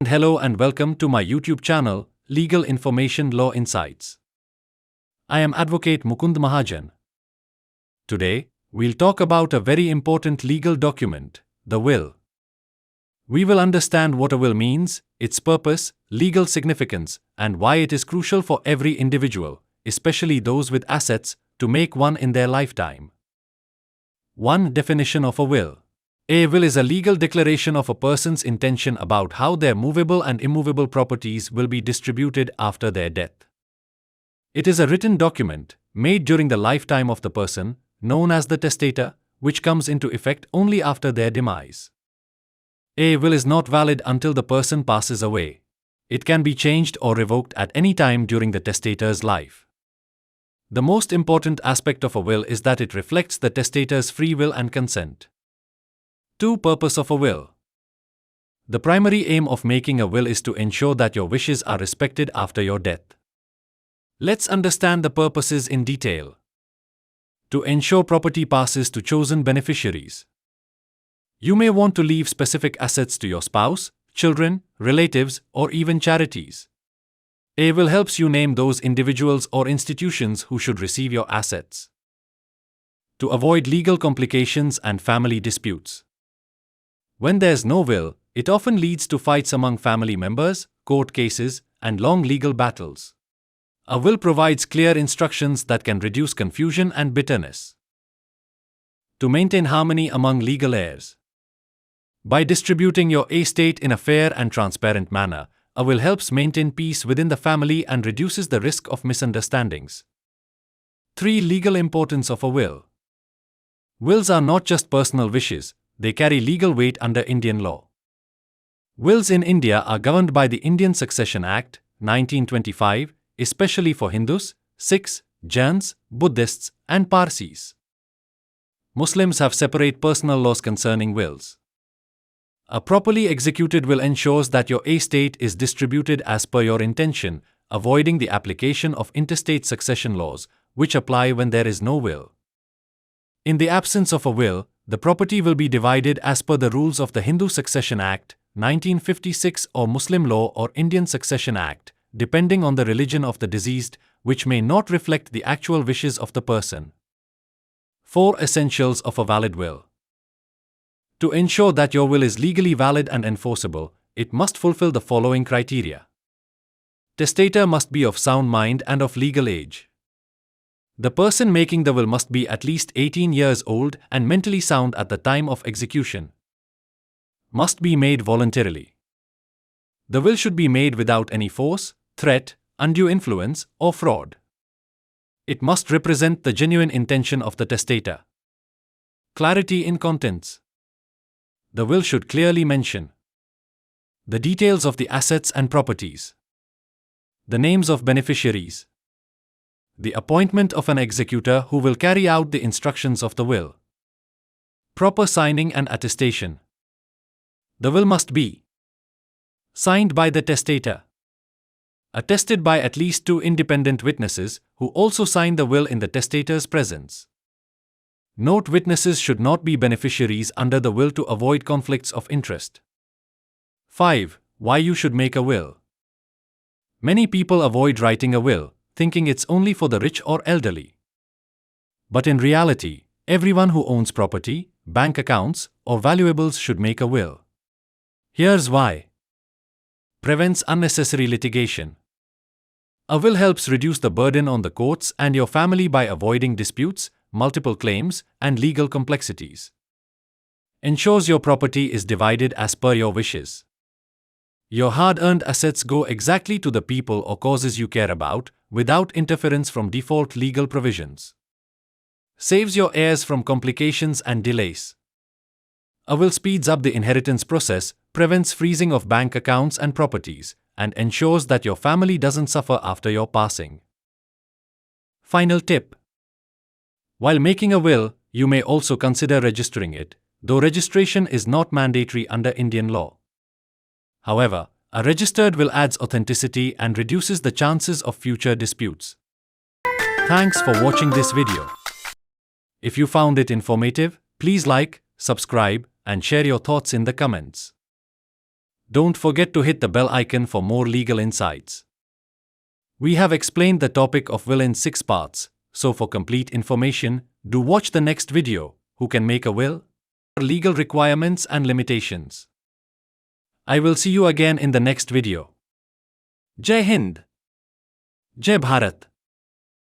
Hello and welcome to my YouTube channel, Legal Information Law Insights. I am Advocate Mukund Mahajan. Today, we'll talk about a very important legal document, the will. We will understand what a will means, its purpose, legal significance, and why it is crucial for every individual, especially those with assets, to make one in their lifetime. 1. Definition of a will. A will is a legal declaration of a person's intention about how their movable and immovable properties will be distributed after their death. It is a written document, made during the lifetime of the person, known as the testator, which comes into effect only after their demise. A will is not valid until the person passes away. It can be changed or revoked at any time during the testator's life. The most important aspect of a will is that it reflects the testator's free will and consent. 2. Purpose of a will. The primary aim of making a will is to ensure that your wishes are respected after your death. Let's understand the purposes in detail. To ensure property passes to chosen beneficiaries. You may want to leave specific assets to your spouse, children, relatives, or even charities. A will helps you name those individuals or institutions who should receive your assets. To avoid legal complications and family disputes. When there's no will, it often leads to fights among family members, court cases, and long legal battles. A will provides clear instructions that can reduce confusion and bitterness. To maintain harmony among legal heirs. By distributing your estate in a fair and transparent manner, a will helps maintain peace within the family and reduces the risk of misunderstandings. 3. Legal importance of a will. Wills are not just personal wishes, they carry legal weight under Indian law. Wills in India are governed by the Indian Succession Act, 1925, especially for Hindus, Sikhs, Jains, Buddhists, and Parsis. Muslims have separate personal laws concerning wills. A properly executed will ensures that your estate is distributed as per your intention, avoiding the application of interstate succession laws, which apply when there is no will. In the absence of a will, the property will be divided as per the rules of the Hindu Succession Act, 1956 or Muslim law or Indian Succession Act, depending on the religion of the deceased, which may not reflect the actual wishes of the person. 4. Essentials of a valid will. To ensure that your will is legally valid and enforceable, it must fulfill the following criteria. Testator must be of sound mind and of legal age. The person making the will must be at least 18 years old and mentally sound at the time of execution. Must be made voluntarily. The will should be made without any force, threat, undue influence, or fraud. It must represent the genuine intention of the testator. Clarity in contents. The will should clearly mention the details of the assets and properties, the names of beneficiaries, the appointment of an executor who will carry out the instructions of the will, proper signing and attestation. The will must be signed by the testator, attested by at least 2 independent witnesses who also sign the will in the testator's presence. Note: witnesses should not be beneficiaries under the will to avoid conflicts of interest. 5. Why you should make a will. Many people avoid writing a will, thinking it's only for the rich or elderly. But in reality, everyone who owns property, bank accounts, or valuables should make a will. Here's why. Prevents unnecessary litigation. A will helps reduce the burden on the courts and your family by avoiding disputes, multiple claims, and legal complexities. Ensures your property is divided as per your wishes. Your hard-earned assets go exactly to the people or causes you care about, without interference from default legal provisions. Saves your heirs from complications and delays. A will speeds up the inheritance process, prevents freezing of bank accounts and properties, and ensures that your family doesn't suffer after your passing. Final tip. While making a will, you may also consider registering it, though registration is not mandatory under Indian law. However, a registered will adds authenticity and reduces the chances of future disputes. Thanks for watching this video. If you found it informative, please like, subscribe, and share your thoughts in the comments. Don't forget to hit the bell icon for more legal insights. We have explained the topic of will in 6 parts, so for complete information, do watch the next video, Who Can Make a Will? Legal requirements and limitations. I will see you again in the next video. Jai Hind. Jai Bharat.